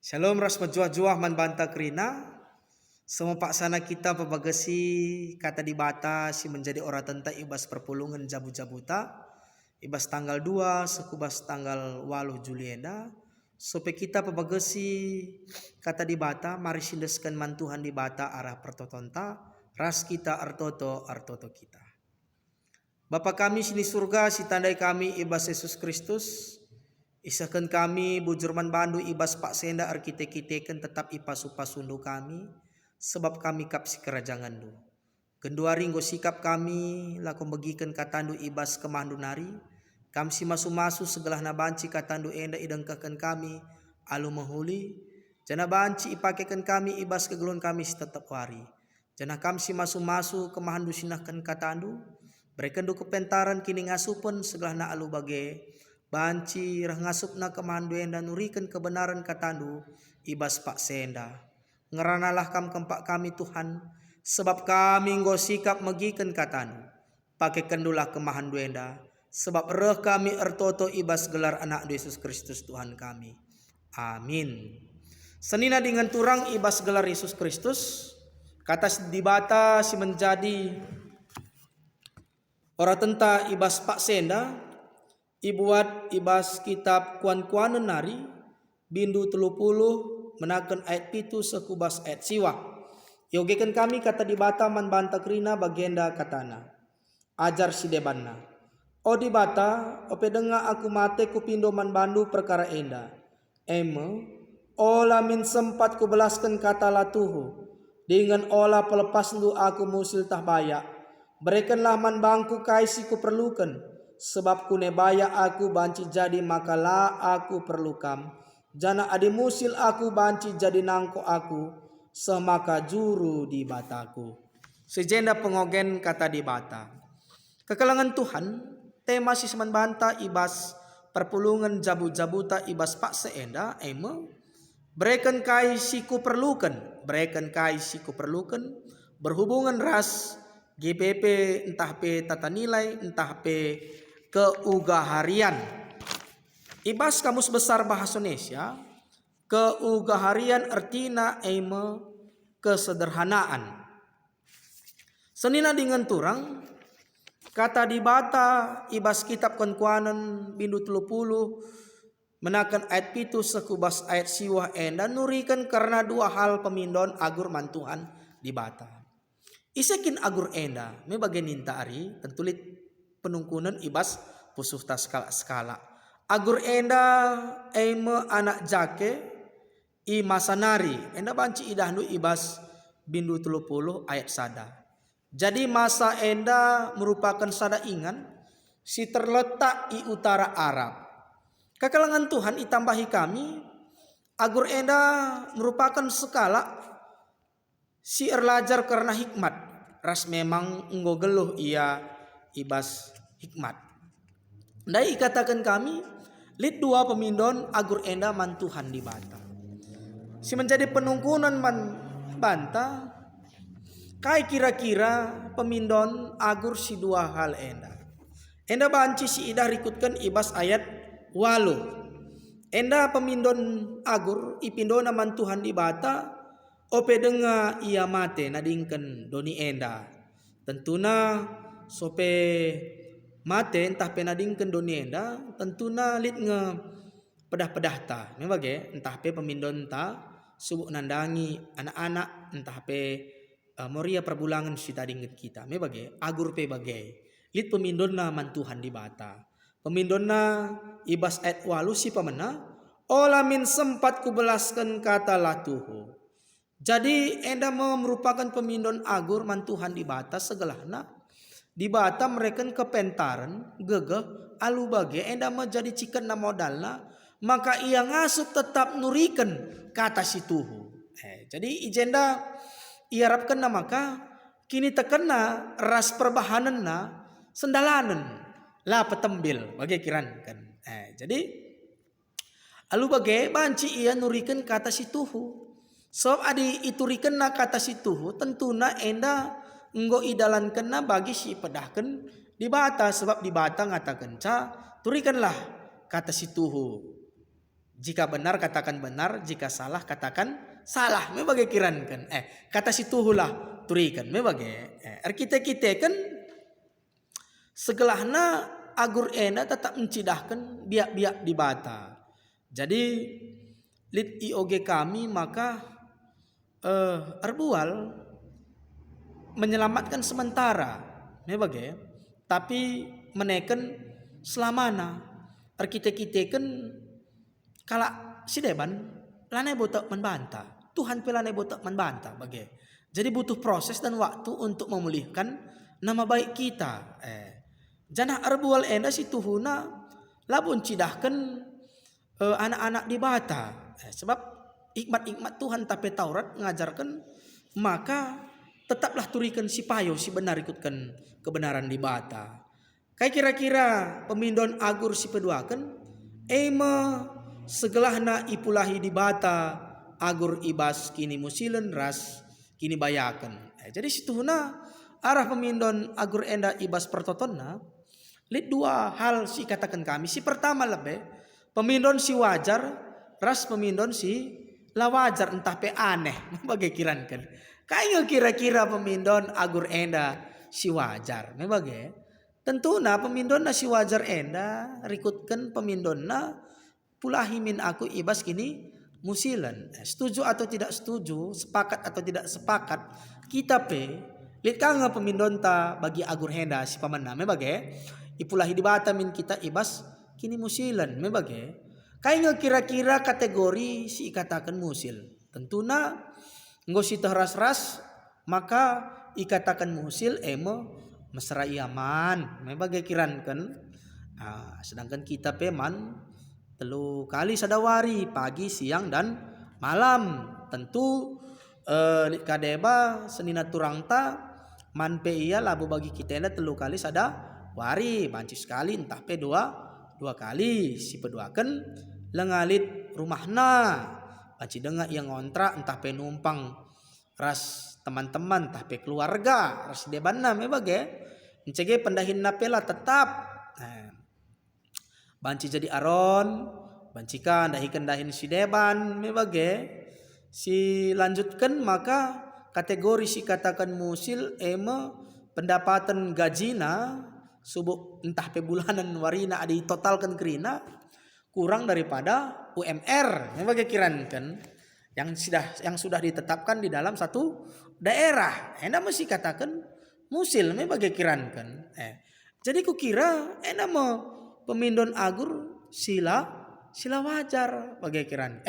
Shalom ras majuah-juah man banta kerina. Semua paksana kita pebagasi kata di bata si menjadi orang tenta ibas perpulungan jabu-jabuta. Ibas tanggal 2 sekubas tanggal 8 Julienda. Supaya kita pebagasi kata di bata mari sindeskan mantuhan di bata arah pertotonta. Ras kita artoto kita. Bapa kami sini surga si tandai kami ibas Yesus Kristus. Isakan kami bujurman bandu ibas pak senda arkitek-kiteken tetap ipas-upasundu kami. Sebab kami kap si kerajaan du. Kendua ringgo sikap kami laku bagikan katandu ibas kemandu nari. Kami si masu-masu segelah na banci katandu enda idengkakan kami alu mahuli. Jana banci ipakekan kami ibas kegelun kami si tetap wari. Jana kami si masu-masu kemahandu sinahkan katandu. Berekendu kepentaran kini ngasupun segelah na alu bage. Banci rah ngasup na kemandu enda nurikan kebenaran katandu ibas pak senda. Ngeranalah kam kempak kami Tuhan. Sebab kami nggo sikap megikan katandu. Pakai kendulah kemahandu enda. Sebab reh kami ertoto ibas gelar anak Yesus Kristus Tuhan kami. Amin. Senina dengan turang ibas gelar Yesus Kristus. Kata di bata si menjadi orang tenta ibas pak senda. Ibuat ibas kitab kuan-kuanan nari bindu 30 menakan ayat pitu sekubas ayat siwa. Yogekan kami kata di bata man banta kerina bagenda katana. Ajar si debanna. O di bata ope denga aku mate kupindo man bandu perkara enda. Ola min sempat ku belaskan kata latuhu. Dengan ola pelepas ndu aku musil tah baya. Berikanlah man bangku kaisi ku perlukan. Sebab kune baya aku banci jadi makalah aku perlukam. Jana adi musil aku banci jadi nangko aku. Semaka juru di bataku. Sejenda pengogen kata di bata. Kekelangan Tuhan. Tema si seman banta ibas perpulungan jabu-jabuta ibas pak seenda. Berikan kai siku perlukan. Berikan kai siku perlukan. Berhubungan ras. GPP entah pe tata nilai entah pe keugaharian. Ibas kamus besar bahasa Indonesia, keugaharian artina kesederhanaan. Senina dengan turang kata di bata ibas kitab konkuanan bindu 30 menakan ayat pitu sekubas ayat siwah enda nurikan karena dua hal pemindon agur mantuhan di bata. Isekin agur enda me bagian ninta ari tentulit penungkunan ibas pusuh tas skala. Agur enda anak jake i masanari. Enda banci idahnu ibas bindu 30 ayat sada. Jadi masa enda merupakan sada ingan si terletak i utara Arab. Kekalangan Tuhan itambahi kami. Agur enda merupakan skala si erlajar karena hikmat. Ras memang nggogeluh ia ibas hikmat. Dai katakan kami lid dua pemindon agur enda man Tuhan di bata. Si menjadi penungkunan man banta. Kai kira-kira pemindon agur si dua hal enda. Enda banci si idah rikutkan ibas ayat 8. Enda pemindon agur ipindona man Tuhan di bata. Ope denga ia mate nadingken doni enda. Tentuna sope mate entah penadingken doni enda. Tentuna lit nge pedah-pedah ta. Memang entah pe pemindon ta subuk nandangi anak-anak entah pe moria perbulangan si tadinget kita. Memang agur pe bagai. Lit pemindon na mantuhan di bata. Pemindon na ibas ayat 8 si pemena. Ola min sempat kubelaskan kata latuhu. Jadi enda merupakan pemindon agur mantuhan di bata segelahna. Di bata mereka kepentaran gegeh alu bage enda menjadi ciken na modalna. Maka ia ngasup tetap nurikan kata si tuhu. Jadi ijenda ia harapkan na maka kini tekena ras perbahanan na sendalanan lah petembil bagi kiran kan. Jadi alu bage banci ia nurikan kata si tuhu. So adi iturikan na kata si tuhu tentuna enda nggo idalan kena bagi si pedahkan di bata sebab di bata ngatakan ca turikanlah kata si tuhu Jika benar katakan benar, jika salah katakan salah. Me bagai kiran kan. Kata si tuhulah turikan. Me bagai. Kita kan segelahna agur ena tetap mencidahkan biak-biak di bata. Jadi lit IOG kami maka arbual menyelamatkan sementara. Me bagai. Tapi menekan selamana. Kita kan kala si deban lanai botak membantah. Tuhan pelanai botak membantah bagai. Jadi butuh proses dan waktu untuk memulihkan nama baik kita. Janah arbual enda si tuhuna labun cidahkan anak-anak di bata. Sebab ikmat-ikmat Tuhan tapi Taurat mengajarkan maka tetaplah turikan si payo si benar ikutkan kebenaran di bata. Kayak kira-kira pemindon agur si peduakan ema segelahna ipulahi di bata agur ibas kini musilen ras kini bayakan. Jadi situna arah pemindon agur enda ibas pertotonna lid dua hal si katakan kami. Si pertama lebih pemindon si wajar ras pemindon si la wajar entah pe aneh bagai kiran kan. Kayak kira-kira pemindon agur enda si wajar me bagai. Tentunya pemindon na si wajar enda rikutkan pemindon na pulahi min aku ibas kini musilan. Setuju atau tidak setuju, sepakat atau tidak sepakat, kita lihat kanga pemindon ta bagi agur enda si pamanna me bagai ipulahi di bata min kita ibas kini musilan me bagai. Kayak kira-kira kategori si katakan musil. Tentunya nggo si ras-ras maka ikatakan musil emo mesra iaman me bagai kiran kan. Sedangkan kita peman telu kali sadawari pagi siang dan malam. Tentu kadeba senina turang ta man pe iya labu bagi kita ena telu kali sadawari banci sekali entah pe dua kali si peduakan lengalit rumahna banci dengar yang ngontrak entah pe numpang ras teman-teman entah pe keluarga ras debanna me bagai mencegah pendahin napela tetap banci jadi aron bancikan dahin si deban me bagai si lanjutkan maka kategori si katakan musil ema pendapatan gajina subuh entah pe bulanan warina ada totalkan kerina kurang daripada UMR me bagai kiran kan yang sudah ditetapkan di dalam satu daerah. Enda mesti katakan musil me bagai kiran kan. Jadi ku kira ena mau pemindon agur sila wajar bagai kiran.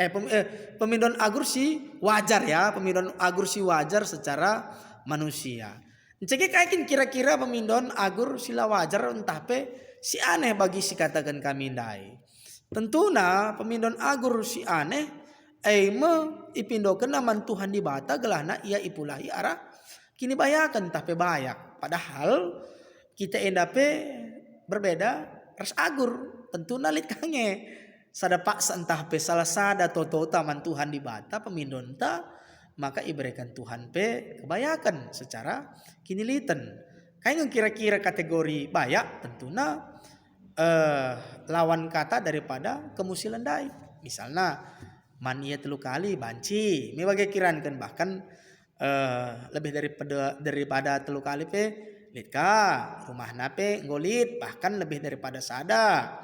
Pemindon agur si wajar ya, pemindon agur si wajar secara manusia. Jadi kayak kira-kira pemindon agur sila wajar entah pe si aneh bagi si katakan kami ndai. Tentunya pemindon agur si aneh ipindokan naman Tuhan di bata gelahna ia ipulahi arah kini bayakan tapi bayak. Padahal kita endape berbeda ras agur tentu nalit kange sada paksa entah pe salah sada toto taman Tuhan di bata pemindon ta maka iberikan Tuhan pe kebayakan secara kiniliten. Kayak kira-kira kategori bayak tentunya lawan kata daripada kemusilan dai. Misalnya man ia telu kali banci me bagai kiran kan bahkan lebih daripada telu kali pe litka rumah nape ngolit bahkan lebih daripada sada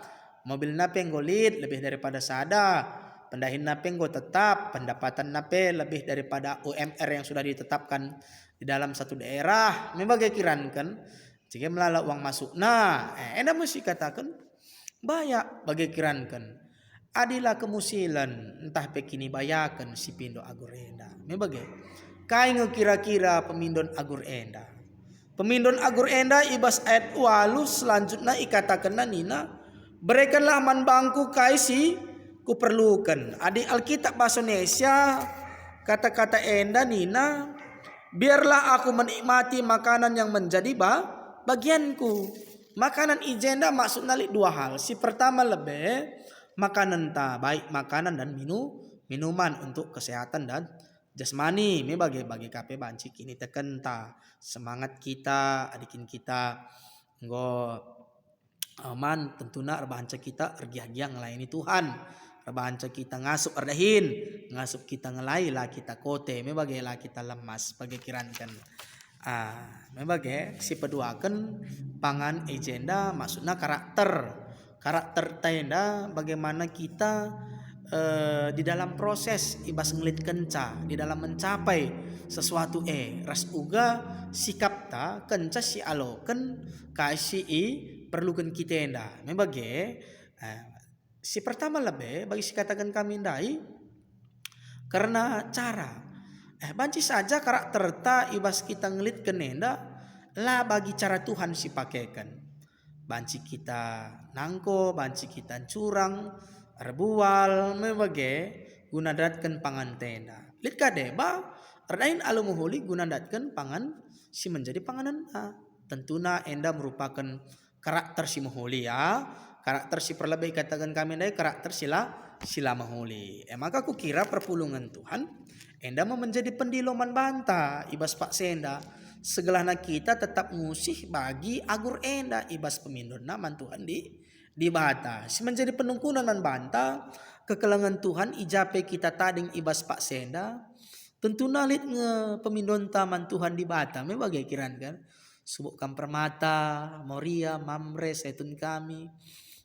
mobil nape ngolit lebih daripada sada pendahin nape nggo tetap pendapatan nape lebih daripada UMR yang sudah ditetapkan di dalam satu daerah me bagai kiran kan jika melala uang masuk enda mesti katakan banyak bagai kiran kan adilah kemusilan entah pekini bayakan si pindo agur enda me bagai kaingo kira-kira pemindon agur enda ibas ayat walu selanjutnya ikatakan nina berikanlah man bangku kaisi ku perlukan adi Alkitab bahasa Indonesia kata-kata enda nina biarlah aku menikmati makanan yang menjadi bagianku. Makanan ijenda maksudnya dua hal. Si pertama lebih makanan baik makanan dan minuman untuk kesehatan dan jasmani. Me bagi kape banci kini teken semangat kita adikin kita nggo aman tentunya banca kita ergiah-giah ngelayani Tuhan. Rabanca kita ngasup ardahin, ngasup kita ngelai lah kita kote, membagai lah kita lemas, bagai kirankan. Membagai si peduakan pangan agenda maksudnya karakter tenda bagaimana kita di dalam proses ibas ngelit kenca di dalam mencapai sesuatu ras uga sikap ta kenca si aloken kasih perlukan kita enda membagai si pertama lebih bagi si katakan kami ndai karena cara banci saja karakter ta ibas kita ngelit kenenda lah bagi cara Tuhan si pakaikan banci kita nangko banci kita curang rebual membagai guna datkan pangan tenda lit kadeba erdain alumuhuli guna datkan pangan si menjadi panganan tentuna enda merupakan karakter si muhuli karakter si perlebih katakan kami ndai karakter sila mahuli. Maka aku kira perpulungan Tuhan enda mau menjadi pendiloman banta ibas pak senda segelana kita tetap musih bagi agur enda ibas pemindona man Tuhan di bata si menjadi penungkunan man banta kekelangan Tuhan ijape kita tading ibas pak senda tentu nalit nge pemindon taman Tuhan di bata me bagai kiran kan subuk kampermata moria mamre setun kami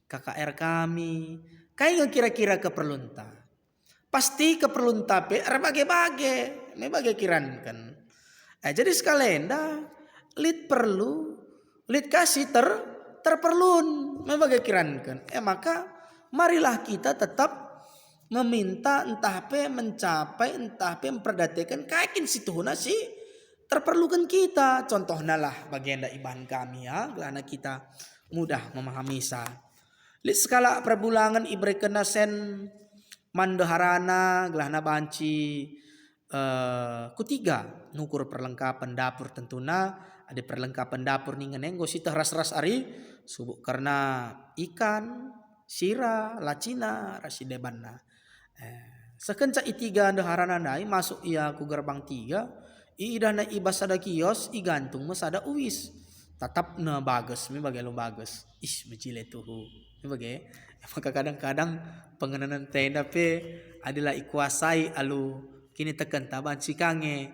KKR kami kayak kira-kira keperluan ta pasti keperluan tapi bagai-bagai me bagai kiran kan jadi sekalenda lit perlu lit kasih terperlun me bagai kiran kan maka marilah kita tetap meminta entah apa mencapai entah apa memperdatekan kakin si Tuhan si terperlukan kita contohnya lah bagian dari iban kami gelana kita mudah memahami lit skala perbulangan ibrekena sen mandaharana gelana banci ketiga nukur perlengkapan dapur tentuna ada perlengkapan dapur nih ngenenggo si ras-ras ari subuk karena ikan sira lacina rasidebanna sekenca itiga daharana nai masuk ia ku gerbang 3 idana ibas ada kios igantung mas ada uwis tetap na bagus me bagai lo bagus becile tuh bagai maka kadang-kadang pengenalan tenda pe adalah ikuasai alu kini tekan taban si kange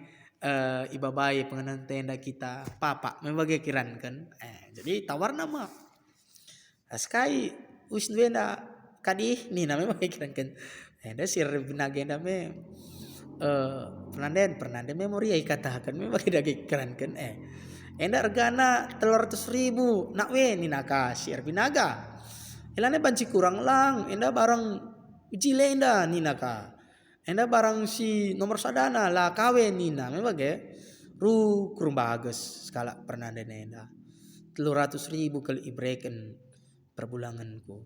ibabai pengenalan tenda kita papa membagai kiran kan jadi tawar nama askai usdena kadih ni nama membagai kiran kan ada sir binagenda me pernanden memori ai katakan membagai daging kiran kan enda regana 300.000 nak we ni naka sir binaga ilane banci kurang lang enda barang jile enda nina ka enda barang si nomor sadana lah kawe nina membagai kurang bagus skala pernah enda 300.000 kali ibreken perbulanganku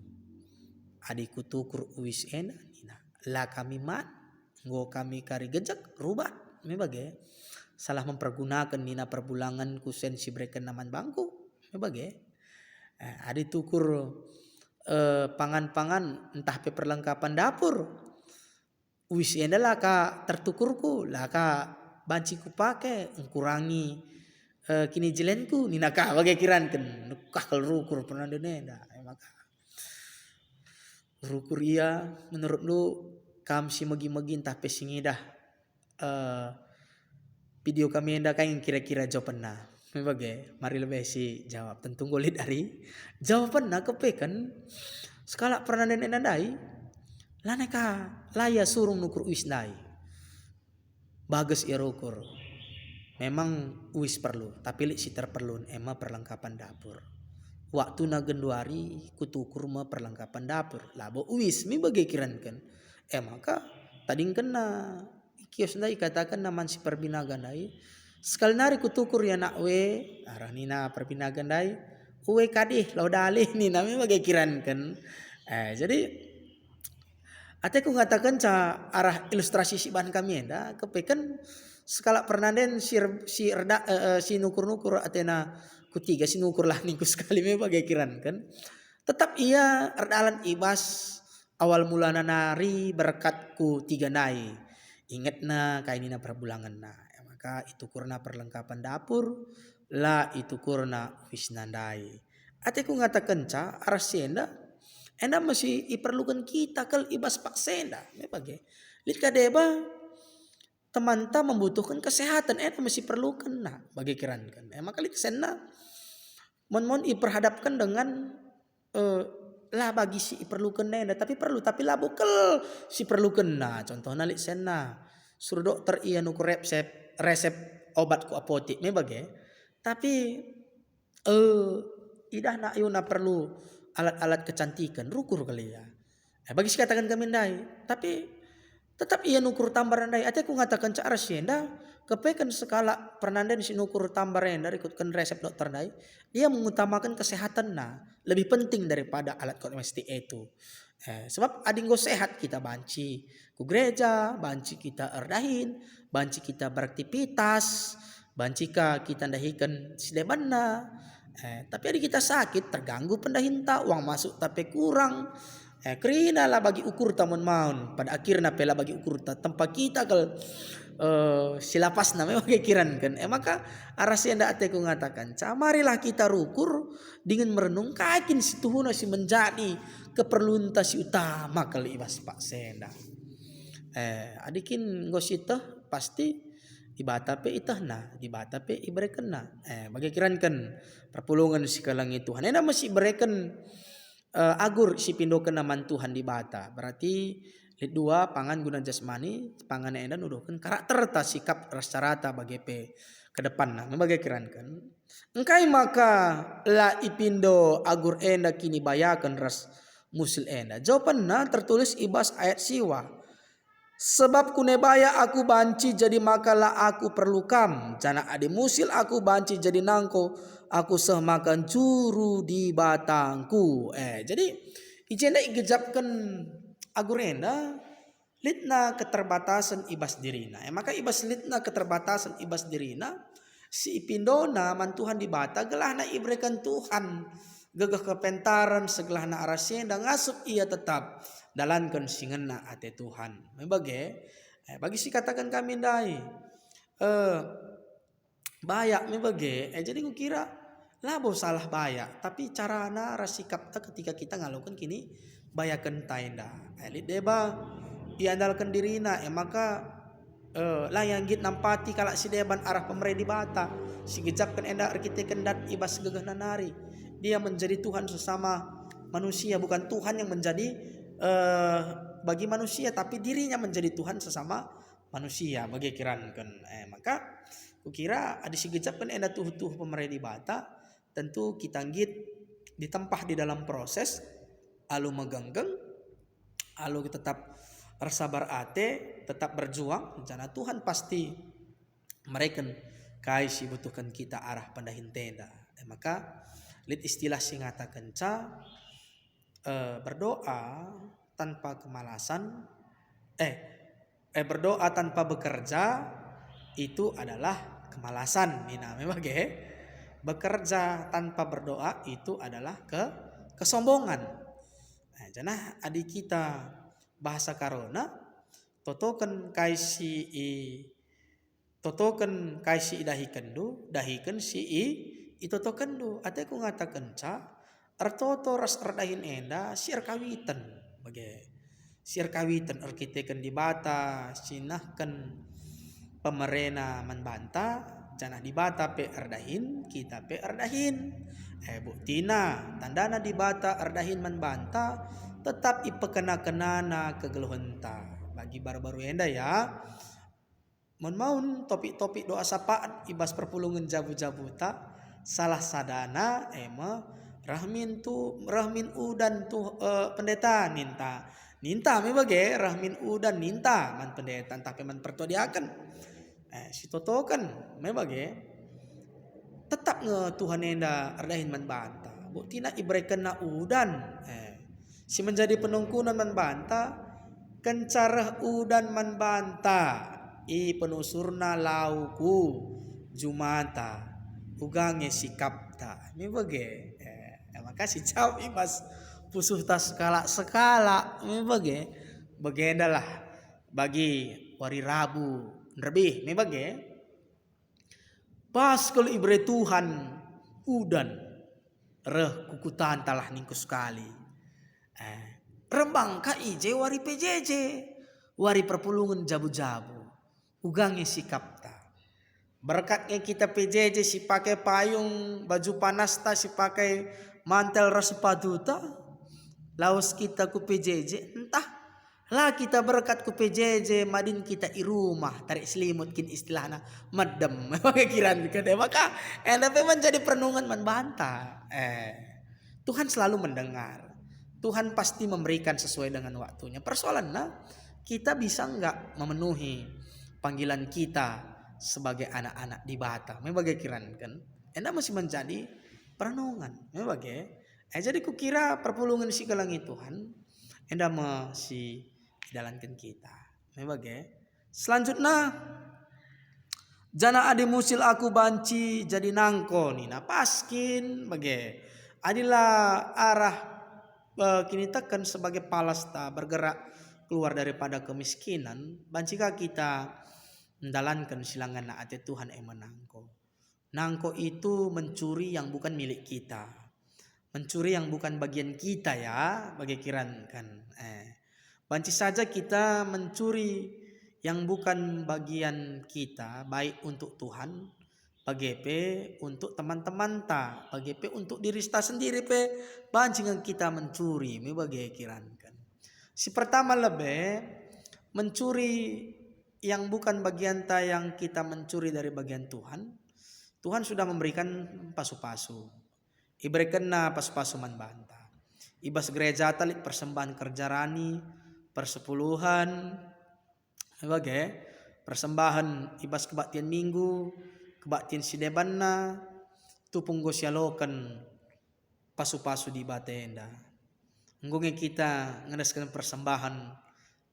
adikku tukur uwis enda nina lah kami mat ngo kami kari gejek rubah membagai salah mempergunakan nina perbulanganku sensi breken naman bangku membagai adik tukur pangan-pangan entah pe perlengkapan dapur wis adalah ka tertukurku lah ka banci ku pake ngurangi kini jelenku nina ka bagai kiran kan kakal rukur pernah denenda maka rukur ia menurut lu kam si megi-megi entah pe singidah video kami enda kan kira-kira jawabanna membagai mari lebih si jawab tentu golit dari jawaban nak kepekan skala pernah dan enandai laneka laya surung nukur wisdai bagus irukur memang wis perlu tapi lik si terperlun ema perlengkapan dapur waktu na genduari kutukur ma perlengkapan dapur labo wis mi bagai kiran kan maka tadi kena kios ndai katakan naman si perbinaga ndai sekali nari kutukur ya nak we arah nina perbinaga ndai we kadih lau dalih nina mi bagai kiran kan jadi ate ku ngatakan ca arah ilustrasi si bahan kami enda kepekan skala pernanden si nukur-nukur atena kutiga si nukur lah ningku sekali me bagai kiran kan tetap ia erdalan ibas awal mulana nari berkatku 3 nai ingat na kayak nina perbulangan na maka itu kurna perlengkapan dapur lah itu kurna wisnandai ate ku ngatakan ca arah sienda Enda masih iperlukan kita kal ibas paksenda. Bagi lihat kadeba teman ta membutuhkan kesehatan. Enda masih perlukan nah bagi kiran kan. Maka lihat sena mon iperhadapkan dengan lah bagi si iperlukan enda tapi perlu tapi lah bukel si perlukan nah contohnya lihat sena suruh dokter iya nuku resep obat ku apotik bagi tapi idah nak yuna perlu alat-alat kecantikan rukur kali ya. Bagi si katakan kami dai, tapi tetap ia nukur tambaran dai. Ate aku ngatakan cara sienda, kepekan skala pernandan si nukur tambaran dari ikutkan resep dokter dai. Dia mengutamakan kesehatan nah, lebih penting daripada alat kosmetik itu. Sebab adinggo sehat kita banci ku gereja, banci kita erdahin, banci kita beraktivitas, bancika kita dahikan silebanna. Tapi ada kita sakit terganggu pendahinta uang masuk tapi kurang kerina lah bagi ukur tamun maun pada akhirnya pela bagi ukur tempat kita kalau silapas namanya bagi kiran kan maka arasi anda ateku ngatakan camarilah kita rukur dengan merenung kakin situhuna si menjadi keperluan si utama kali ibas pak senda adikin gosita pasti dibata pe itah na dibata pe ibreken na bagi kiran kan perpulungan si kalangi Tuhan ena masih berikan agur si pindokan naman Tuhan dibata berarti lihat dua pangan guna jasmani pangan ena nuduhkan karakter ta sikap rasa rata bagi pe ke depan nah bagi kiran kan engkai maka la ipindo agur enda kini bayakan ras musil enda jawaban na tertulis ibas ayat siwa. Sebab kunebaya aku banci jadi makalah aku perlukam. Jana ade musil aku banci jadi nangko. Aku seh makan juru di batangku. Jadi ijenda igejapkan agurenda. Litna keterbatasan ibas dirina. Maka ibas litna keterbatasan ibas dirina. Si ipindona mantuhan di bata gelah na ibrekan Tuhan. Gagah kepentaran segelah na arasenda ngasup ia tetap. Dalankan singena ate Tuhan. Bagi si katakan kami dai. Bayak jadi ku kira labo salah bayak. Tapi carana rasikap ta ketika kita ngalakukan kini bayakan taenda. Elit deba iandalkan dirina maka layang git nampati kalak si deban arah pemerintah di bata. Si gejapkan enda arkitekan dat ibas gegah nanari. Dia menjadi Tuhan sesama manusia bukan Tuhan yang menjadi bagi manusia tapi dirinya menjadi Tuhan sesama manusia bagi kiran kan maka kukira ada si gejapkan enda tuh pemerintah di bata tentu kita git ditempah di dalam proses alu megenggeng alu tetap bersabar ate tetap berjuang jana Tuhan pasti mereka kai si butuhkan kita arah pandahin tenda maka lit istilah si ngatakan berdoa tanpa kemalasan berdoa tanpa bekerja itu adalah kemalasan memang bekerja tanpa berdoa itu adalah kesombongan janah adik kita bahasa karona totokan kaisi dahikan si itu tokendu ate ku ngatakan artoto ras ardahin enda siar kawitan siar kawitan arkitekan di bata sinahkan pemerena manbanta janah di bata pe ardahin kita pe ardahin buktina tandana di bata ardahin manbanta tetap ipekena-kenana kegeluhenta bagi baru-baru enda ya maun topik-topik doa sapaan ibas perpulungan jabu-jabuta salah sadana rahmin udan tu pendeta ninta rahmin udan ninta man pendeta tapi man pertodiakan si totokan tetap Tuhan enda ardahin man banta buktina ibrekan na udan si menjadi penungkunan man banta kencarah udan man banta penusurna lauku jumata ugange sikapta makasih jawab ibas pusuh tas skala bagenda lah bagi wari Rabu lebih pas kalau ibre Tuhan udan reh kukutan talah ningku sekali Rembang ka ije wari PJJ. Wari perpulungan jabu-jabu. Ugangi sikap ta. Berkatnya kita PJJ si pakai payung, baju panas ta, si pakai mantel sepatu ta. Laos kita ku PJJ, entah lah kita berkat ku PJJ, madin kita i rumah tarik selimut kin istilahna madem. Pikiran kita maka endape menjadi perenungan membantah. Tuhan selalu mendengar. Tuhan pasti memberikan sesuai dengan waktunya. Persoalannya kita bisa enggak memenuhi panggilan kita sebagai anak-anak di Bata. Membagai kiran kan. Enda masih menjadi perenungan. Membagai. Jadi kukira perpulungan si kelangi Tuhan. Enda masih jalankan kita. Membagai. Selanjutnya. Jana adi musil aku banci jadi nangko nina paskin bagai. Adilah arah kini tekan sebagai palasta bergerak keluar daripada kemiskinan. Bancika kita mendalankan silangan naate Tuhan menangko. Nangko itu mencuri yang bukan milik kita. Mencuri yang bukan bagian kita ya. Bagi kiran kan. Banci saja kita mencuri yang bukan bagian kita. Baik untuk Tuhan. Bagepe untuk teman-teman ta, bagepe untuk diri kita sendiri pe, bancingan kita mencuri, me bagi kiran kan. Si pertama lebih mencuri yang bukan bagian ta yang kita mencuri dari bagian Tuhan. Tuhan sudah memberikan pasu-pasu. Iberikan na pasu-pasu man banta. Ibas gereja talik persembahan kerja rani, persepuluhan, bagai persembahan ibas kebaktian minggu. Kebaktian si debanna tupung gosyalokan pasu-pasu di batenda. Nggonge kita ngedaskan persembahan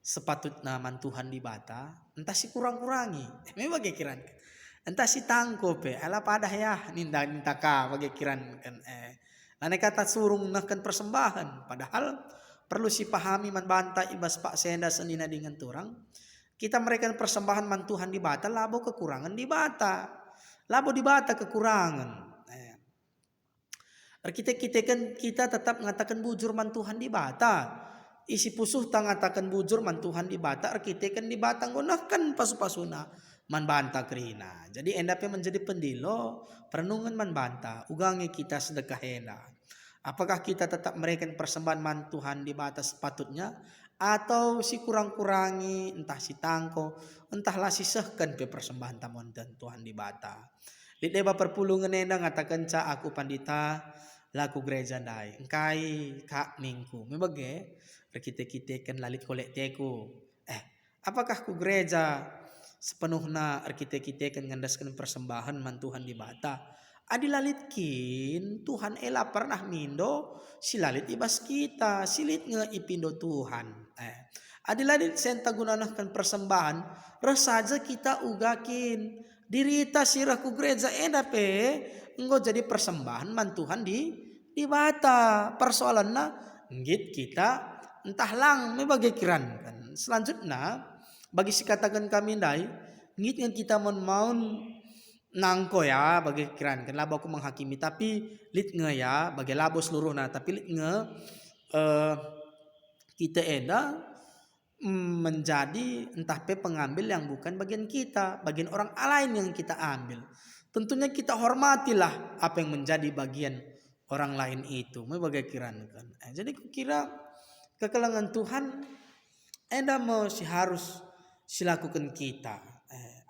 sepatutnya man Tuhan di bata. Entah si kurang-kurangi. Memang bagi kiran. Entah si tangko pe. Ala padah ya. Ninda ka bagi kiran kan. Nane kata surung nakan persembahan. Padahal perlu si pahami man banta ibas pak senda senina dengan turang. Kita memberikan persembahan man Tuhan di bata. Labo kekurangan di bata. Labo di bata kekurangan. Kita tetap mengatakan bujur man Tuhan di bata. Isi pusuh tang ngatakan bujur man Tuhan di bata. Arkitekan di bata nggunakan pasu-pasuna man banta kerina. Jadi endapnya menjadi pendilo perenungan man banta. Ugangi kita sedekah hena. Apakah kita tetap memberikan persembahan man Tuhan di bata sepatutnya? Atau si kurang-kurangi entah si tangko entahlah si sehkan pe persembahan tamon dan Tuhan di bata. Di deba perpulungan enda ngatakan ca aku pandita laku gereja dai engkai kak mingku membage kita kan lalit kolek teku. Apakah ku gereja sepenuhnya kita kan ngandaskan persembahan man Tuhan di bata? Adilalitkin Tuhan ela pernah mindo silalit ibas kita silit nge ipindo Tuhan. Adilalit senta gunakan persembahan resaja kita ugakin dirita siraku gereja edape enggo jadi persembahan man Tuhan di bata. Persoalannya ngit kita entah lang me bagi kiran kan. Selanjutnya bagi si katakan kami dai ngit yang kita mau nangko ya bagi kiran kan labo aku menghakimi tapi lit nge ya bagi labo seluruhnya tapi lit nge kita eda menjadi entah pe pengambil yang bukan bagian kita, bagian orang lain yang kita ambil. Tentunya kita hormatilah apa yang menjadi bagian orang lain itu. Bagi kiran kan. Jadi kukira kekelangan Tuhan enda masih harus silakukan kita.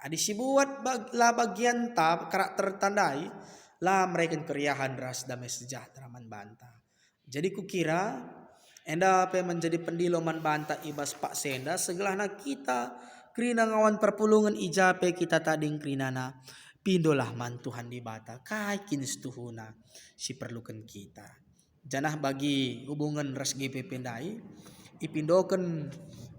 Adi si buat lah bagian ta karakter tandai lah mereka keriahan ras damai sejahtera man banta. Jadi kukira enda pe menjadi pendilo man banta ibas pak senda segelahna kita krina ngawan perpulungan ijape kita tading krinana pindolah man Tuhan di bata kai kinis tuhuna si perlukan kita. Janah bagi hubungan ras GP pendai ipindokan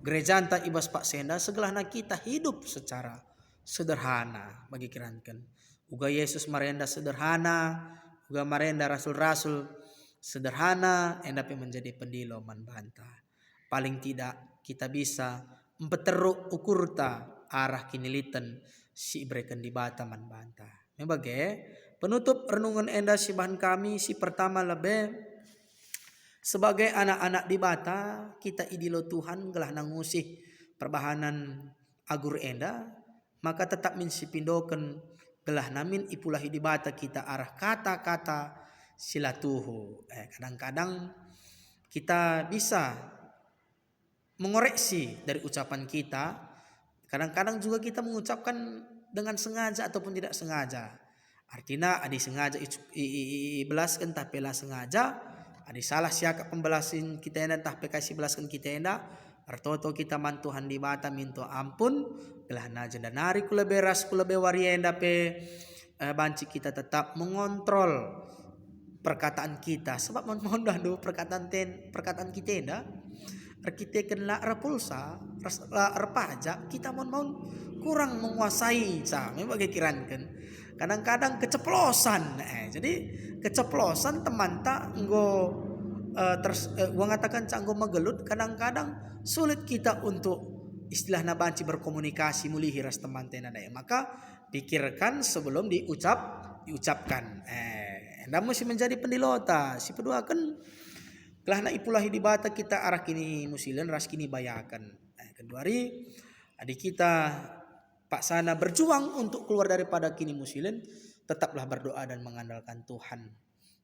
gerejanta ibas pak senda segelahna kita hidup secara sederhana bagi kirankan. Uga Yesus marenda sederhana, uga marenda rasul-rasul sederhana, endape menjadi pendilo man banta. Paling tidak kita bisa mempeteruk ukurta arah kinilitan si berikan di bata man banta. Membagai penutup renungan enda si bahan kami si pertama lebih Sebagai anak-anak di bata, kita idilo Tuhan gelah nangusih perbahanan agur enda, maka tetap minsipindoken gelah namin ipulahi di bata kita arah kata-kata silatuhu. Kadang-kadang kita bisa mengoreksi dari ucapan kita. Kadang-kadang juga kita mengucapkan dengan sengaja ataupun tidak sengaja. Artinya adi sengaja belaskan tapi lah sengaja. Adi salah siaka pembelasin kita enda tah kasih belaskan kita enda. Artoto kita mantuhan di bata minto ampun. Gelah naja dan nari kula beras kula bewarienda pe banci kita tetap mengontrol perkataan kita. Sebab mohon dahulu perkataan kita enda. Kita kena repulsa, pajak kita mohon kurang menguasai sami bagi kiran kan. Kadang-kadang keceplosan. Jadi keceplosan teman tak nggo gua ngatakan canggo magelut, kadang-kadang sulit kita untuk istilah nabanci berkomunikasi mulihi ras teman tenada. Maka pikirkan sebelum diucapkan. Anda mesti menjadi pendilota. Si kedua kan kelahna ipulahi di bata kita arah kini musilen ras kini bayakan. Kedua hari adik kita Pak Sana berjuang untuk keluar daripada kini musilen, tetaplah berdoa dan mengandalkan Tuhan.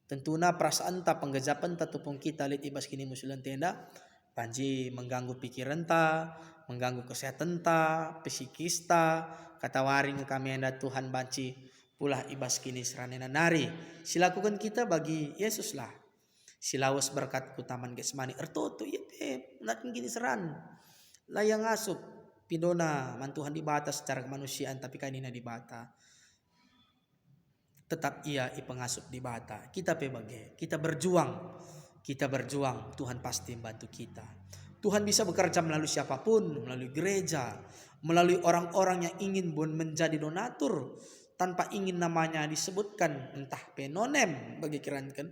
Tentunya perasaan ta penggejapan tatupung kita lihat ibas kini musilen tenda banji mengganggu pikiran ta, mengganggu kesehatan ta, psikis ta, kata waring kami anda Tuhan banci pulah ibas kini seranena nari. Silakukan kita bagi Yesus lah. Silawas berkat kutaman gesmani ertoto iya natin gini seran layang asup pidona mantuhan di bata secara kemanusiaan tapi kanina di bata tetap ia ipengasup di bata kita kita berjuang Tuhan pasti membantu kita. Tuhan bisa bekerja melalui siapapun, melalui gereja, melalui orang-orang yang ingin menjadi donatur tanpa ingin namanya disebutkan, entah penonem bagi kirankan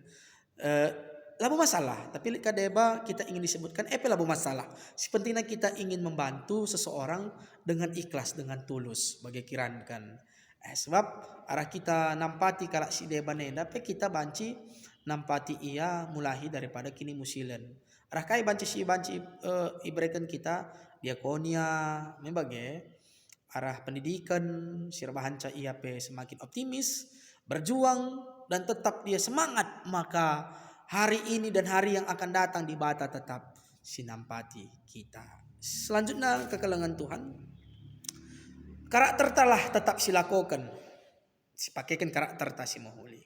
labu masalah, tapi kadeba kita ingin disebutkan labu masalah. Si pentingnya kita ingin membantu seseorang dengan ikhlas, dengan tulus bagi kirankan. Sebab arah kita nampati kalak si deba nenda pe kita banci nampati ia mulahi daripada kini musilen. Arah kai banci iberikan kita diakonia membagai arah pendidikan sirbahan ca ia pe semakin optimis, berjuang dan tetap dia semangat, maka hari ini dan hari yang akan datang di bata tetap sinampati kita. Selanjutnya kekelengan Tuhan. Karakter telah tetap silakokan. Sipakaikan karakter ta si mohuli.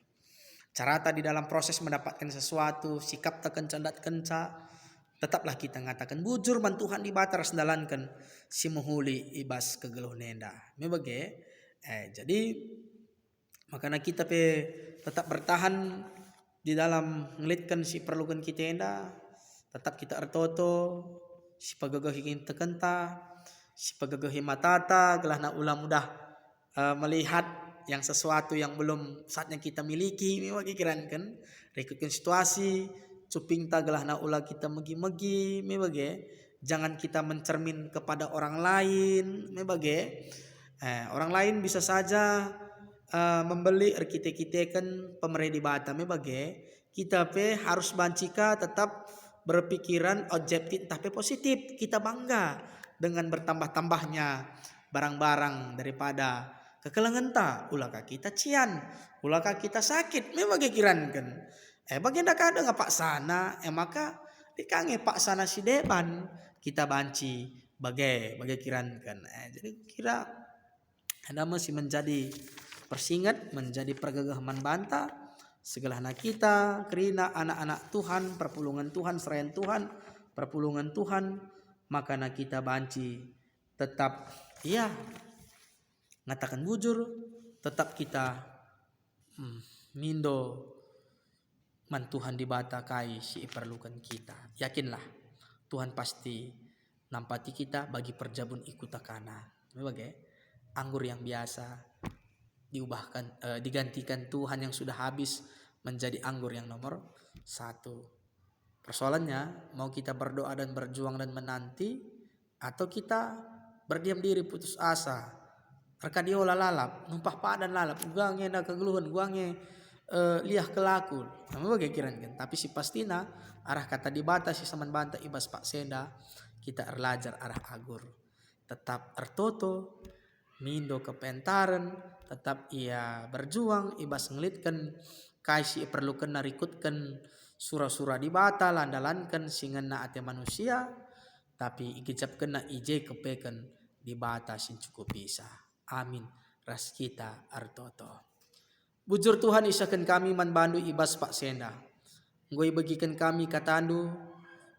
Carata di dalam proses mendapatkan sesuatu, sikap tekan candat kenca, tetaplah kita ngatakan bujur man Tuhan di bata ras dalankan si mohuli ibas kegeluh nenda. Membagai jadi makanya kita tetap bertahan di dalam ngelitkan si perlukan kita enda, tetap kita ertoto si pagagahin tekenta, si pagagahin matata gelah na ulah mudah melihat yang sesuatu yang belum saatnya kita miliki. Memang kiran kan rekutkan situasi cuping ta gelah na ulah kita megi-megi membagai jangan kita mencermin kepada orang lain membagai orang lain bisa saja membeli kita-kan pemerintah di Batam bagai kita harus bancika tetap berpikiran objektif tapi positif. Kita bangga dengan bertambah-tambahnya barang-barang daripada kekelengan ta ulaka kita cian ulaka kita sakit memang kiran kan bagian kadang Pak Sana maka dikange Pak Sana si deban kita banci bagai kiran kan jadi kira ada masih menjadi persingat menjadi pergagaman banta segala anak kita kerina anak-anak Tuhan perpulungan Tuhan serayan Tuhan perpulungan Tuhan maka nak kita banci tetap ngatakan bujur tetap kita mindo man Tuhan di bata kai si perlukan kita yakinlah Tuhan pasti nampati kita bagi perjabun ikutakana sebagai anggur yang biasa digantikan Tuhan yang sudah habis menjadi anggur yang nomor 1. Persoalannya mau kita berdoa dan berjuang dan menanti atau kita berdiam diri putus asa. Rekadiola lalap, numpah padan lalap, guange na kegeluhan, guange liah kelaku. Nama bagai kiran kan. Tapi si pastina arah kata dibata si saman banta ibas pak senda kita erlajar arah agur. Tetap ertoto mindo kepentaran tetap ia berjuang ibas ngelitkan kaisi perlukan narikutkan surah-surah dibata landalankan singan na ate manusia tapi ikicap kena ije kepekan dibata sin cukup bisa. Amin. Ras kita artoto. Bujur Tuhan isakan kami man bandu ibas pak senda. Ngoi bagikan kami katandu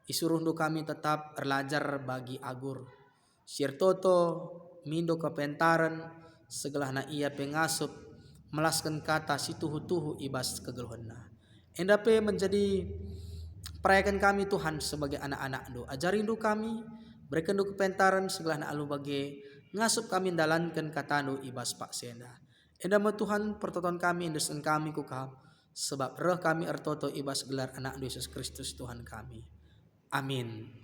isuruhdu kami tetap erlajar bagi agur. Sir toto mindo kepentaran segala na ia pengasup melaskan kata si tuhu-tuhu ibas kegeluhanna. Endape menjadi perayakan kami Tuhan sebagai anak-anak do. Ajarin do kami berikan do kepentaran segala na alu bagi ngasup kami dalankan katanu ibas pak senda. Endama Tuhan pertoton kami indesan kami kukam sebab roh kami ertoto ibas gelar anak Yesus Kristus Tuhan kami. Amin.